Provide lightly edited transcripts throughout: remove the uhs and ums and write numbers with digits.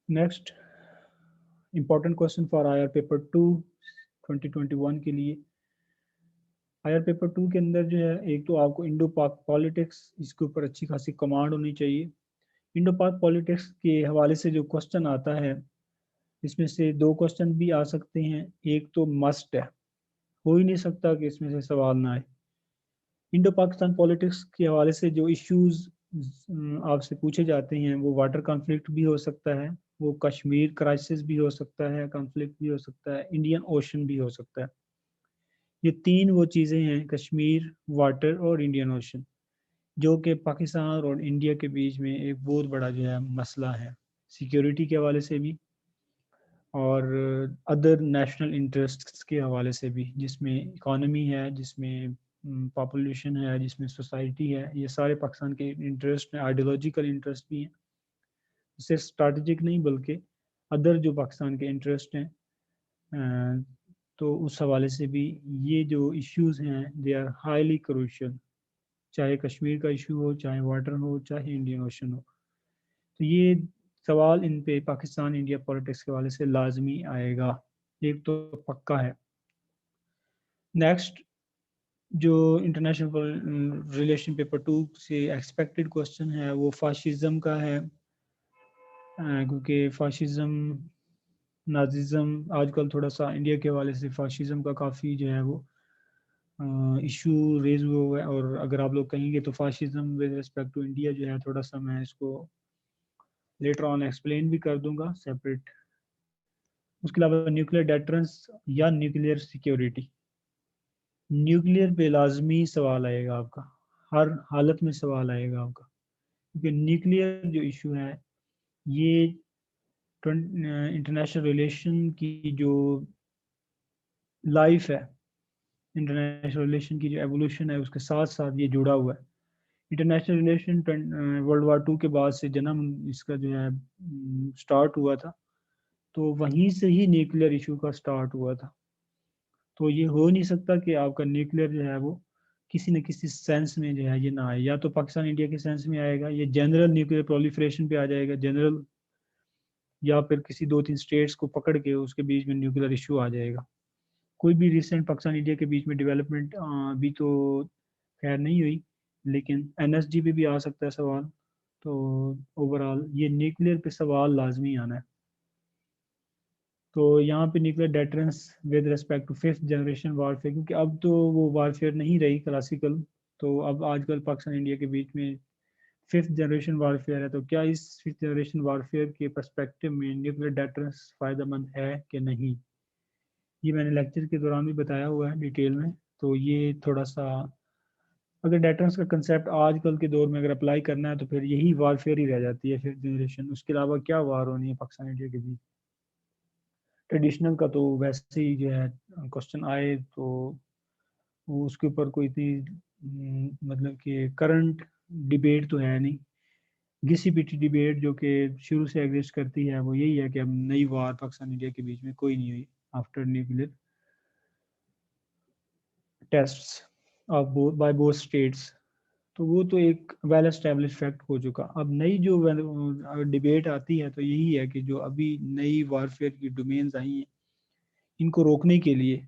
Next important question for IR paper 2 2021 के लिए। IR paper 2 के अंदर जो है, एक तो आपको इंडो पाक पॉलिटिक्स, इसके ऊपर अच्छी खासी कमांड होनी चाहिए। इंडो पाक पॉलिटिक्स के हवाले से जो क्वेश्चन आता है, इसमें से दो क्वेश्चन भी आ सकते हैं, एक तो मस्ट है, हो ही नहीं सकता कि इसमें से सवाल ना आए। इंडो पाकिस्तान पॉलिटिक्स के हवाले से जो इश्यूज आपसे पूछे जाते हैं, वो वाटर कॉन्फ्लिक्ट भी हो सकता है, वो कश्मीर क्राइसिस भी हो सकता है, कॉन्फ्लिक्ट भी हो सकता है, इंडियन ओशन भी हो सकता है। ये तीन वो चीज़ें हैं, कश्मीर, वाटर और इंडियन ओशन, जो कि पाकिस्तान और इंडिया के बीच में एक बहुत बड़ा जो है मसला है, सिक्योरिटी के हवाले से भी और अदर नेशनल इंटरेस्ट्स के हवाले से भी, जिसमें इकोनॉमी है, जिसमें पॉपुलेशन है, जिसमें सोसाइटी है, ये सारे पाकिस्तान के इंटरेस्ट हैं, आइडियोलॉजिकल इंटरेस्ट भी हैं, सिर्फ स्ट्रैटेजिक नहीं बल्कि अदर जो पाकिस्तान के इंटरेस्ट हैं। तो उस हवाले से भी ये जो इश्यूज हैं दे आर हाईली क्रूशियल, चाहे कश्मीर का इशू हो, चाहे वाटर हो, चाहे इंडियन ओशन हो। तो ये सवाल इन पे पाकिस्तान इंडिया पॉलिटिक्स के हवाले से लाजमी आएगा, एक तो पक्का है। नेक्स्ट जो इंटरनेशनल रिलेशन पेपर 2 से एक्सपेक्टेड क्वेश्चन है, वो फाशिज्म का है, क्योंकि फाशिज्म, नाजिज्म आजकल थोड़ा सा इंडिया के हवाले से फाशिज्म का काफ़ी जो है वो इशू रेज हुआ है। और अगर आप लोग कहेंगे तो fascism with respect to India जो है, थोड़ा सा मैं इसको लेटर ऑन एक्सप्लेन भी कर दूंगा सेपरेट। उसके अलावा न्यूक्लियर डेटरेंस या न्यूक्लियर सिक्योरिटी, न्यूक्लियर पे लाजमी सवाल आएगा आपका, हर हालत में सवाल आएगा आपका, क्योंकि न्यूक्लियर जो इशू है ये इंटरनेशनल रिलेशन की जो लाइफ है, इंटरनेशनल रिलेशन की जो एवोल्यूशन है, उसके साथ साथ ये जुड़ा हुआ है। इंटरनेशनल रिलेशन वर्ल्ड वार 2 के बाद से जन्म इसका जो है स्टार्ट हुआ था, तो वहीं से ही न्यूक्लियर इशू का स्टार्ट हुआ था। तो ये हो नहीं सकता कि आपका न्यूक्लियर जो है वो किसी न किसी सेंस में जो है ये ना आए, या तो पाकिस्तान इंडिया के सेंस में आएगा, ये जनरल न्यूक्लियर प्रोलिफरेशन पे आ जाएगा जनरल, या फिर किसी दो तीन स्टेट्स को पकड़ के उसके बीच में न्यूक्लियर इशू आ जाएगा। कोई भी रिसेंट पाकिस्तान इंडिया के बीच में डेवलपमेंट अभी तो खैर नहीं हुई, लेकिन एनएसजी पे भी आ सकता है सवाल। तो ओवरऑल ये न्यूक्लियर पे सवाल लाजमी आना है। तो यहाँ पे nuclear deterrence with respect to fifth generation warfare, क्योंकि अब तो वो वारफेयर नहीं रही क्लासिकल, तो अब आजकल पाकिस्तान इंडिया के बीच में फिफ्थ जनरेशन वारफेयर है। तो क्या इस फिफ्थ जनरेशन वारफेयर के पर्सपेक्टिव में न्यूक्लियर डेटरेंस फ़ायदेमंद है कि नहीं, ये मैंने लेक्चर के दौरान भी बताया हुआ है डिटेल में। तो ये थोड़ा सा, अगर डेटरेंस का कंसेप्ट आजकल के दौर में अगर अप्लाई करना है तो फिर यही वारफेयर ही रह जाती है फिफ्थ जनरेशन, उसके अलावा क्या वार होनी है पाकिस्तान इंडिया के बीच। ट्रेडिशनल का तो वैसे ही जो है क्वेश्चन आए तो वो उसके ऊपर कोई इतनी मतलब कि करंट डिबेट तो है नहीं। घिसी पिटी डिबेट जो कि शुरू से एग्जिस्ट करती है वो यही है कि अब नई वार पाकिस्तान इंडिया के बीच में कोई नहीं हुई after nuclear tests of by both states. तो वो तो एक वेल एस्टेब्लिश फैक्ट हो चुका। अब नई जो डिबेट आती है तो यही है कि जो अभी नई वारफेयर की डोमेन्स आई हैं, इनको रोकने के लिए,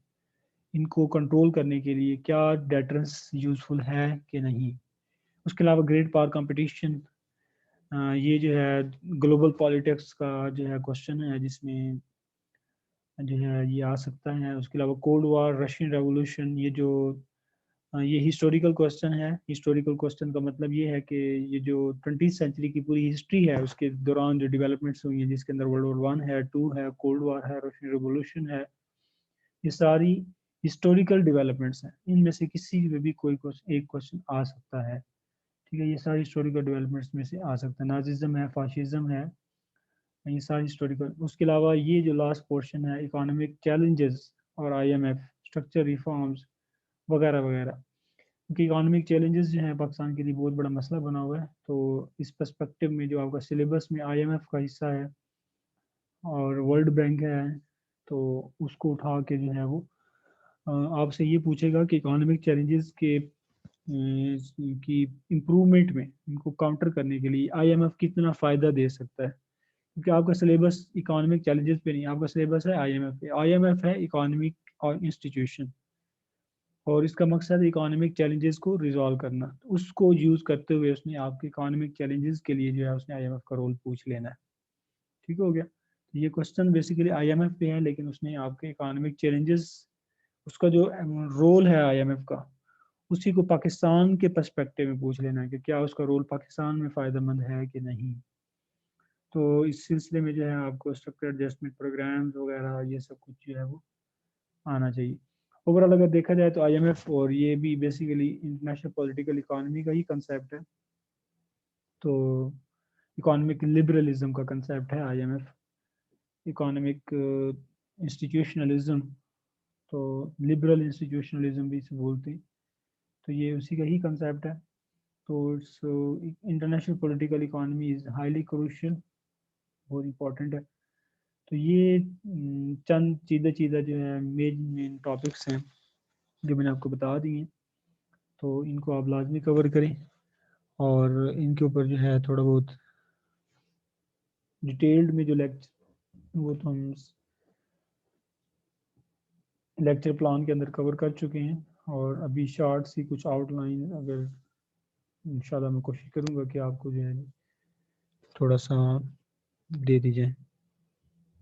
इनको कंट्रोल करने के लिए क्या डेटरेंस यूज़फुल है कि नहीं। उसके अलावा ग्रेट पावर कंपटीशन, ये जो है ग्लोबल पॉलिटिक्स का जो है क्वेश्चन है, जिसमें जो है ये आ सकता है। उसके अलावा कोल्ड वार, रशियन रेवोल्यूशन, ये जो ये हिस्टोरिकल क्वेश्चन है। हिस्टोरिकल क्वेश्चन का मतलब ये है कि ये जो 20th सेंचुरी की पूरी हिस्ट्री है उसके दौरान जो डेवलपमेंट्स हुई हैं, जिसके अंदर वर्ल्ड वॉर 1 है, 2 है, कोल्ड वार है, रशियन रेवोल्यूशन है, ये सारी हिस्टोरिकल डेवलपमेंट्स हैं। इनमें से किसी में भी कोई क्वेश्चन, एक क्वेश्चन आ सकता है। ठीक है, ये सारी हिस्टोरिकल डेवलपमेंट्स में से आ सकता है। नाजिज्म है, फाशिज्म है, ये सारी हिस्टोरिकल। उसके अलावा ये जो लास्ट पोर्शन है, इकोनॉमिक चैलेंजेस और आईएमएफ, स्ट्रक्चर रिफॉर्म्स वगैरह वगैरह, क्योंकि इकोनॉमिक चैलेंजेस जो हैं पाकिस्तान के लिए बहुत बड़ा मसला बना हुआ है। तो इस पर्सपेक्टिव में जो आपका सिलेबस में आईएमएफ का हिस्सा है और वर्ल्ड बैंक है, तो उसको उठा के जो है वो आपसे ये पूछेगा कि इकोनॉमिक चैलेंजेस के की इम्प्रूवमेंट में, इनको काउंटर करने के लिए आईएमएफ कितना फ़ायदा दे सकता है। کیونکہ آپ کا سلیبس اکانومک چیلنجز پہ نہیں، آپ کا سلیبس ہے آئی ایم ایف پہ. آئی ایم ایف ہے اکانومک اور انسٹیٹیوشن، اور اس کا مقصد اکانومک چیلنجز کو ریزالو کرنا. اس کو یوز کرتے ہوئے اس نے آپ کے اکانومک چیلنجز کے لیے جو ہے اس نے آئی ایم ایف کا رول پوچھ لینا ہے. ٹھیک ہو گیا. یہ question basically I M F پہ ہے، لیکن اس نے آپ کے اکانومک چیلنجز، اس کا جو رول ہے آئی ایم ایف کا، اسی کو پاکستان کے پرسپیکٹو میں پوچھ لینا ہے کہ کیا اس کا رول پاکستان میں فائدہ مند ہے کہ نہیں. تو اس سلسلے میں جو ہے آپ کو اسٹرکچر ایڈجسٹمنٹ پروگرامز وغیرہ یہ سب کچھ جو ہے وہ آنا چاہیے. اوور آل اگر دیکھا جائے تو آئی ایم ایف اور یہ بھی بیسیکلی انٹرنیشنل پولیٹیکل اکانومی کا ہی کنسیپٹ ہے. تو اکانومک لبرلزم کا کنسیپٹ ہے I M F. Economic institutionalism, تو لبرل انسٹیٹیوشنلزم بھی اسے بولتے ہیں، تو یہ اسی کا ہی کنسیپٹ ہے. تو international political economy is highly crucial, بہت امپورٹنٹ ہے. تو یہ چند چیزیں جو ہے مین ٹاپکس ہیں جو میں نے آپ کو بتا دی ہیں. تو ان کو آپ لازمی کور کریں، اور ان کے اوپر جو ہے تھوڑا بہت ڈیٹیلڈ میں جو لیکچر وہ تو ہم لیکچر پلان کے اندر کور کر چکے ہیں. اور ابھی شارٹ سی کچھ آؤٹ لائن اگر انشاءاللہ میں کوشش کروں گا کہ آپ کو جو ہے تھوڑا سا دے دی جائے.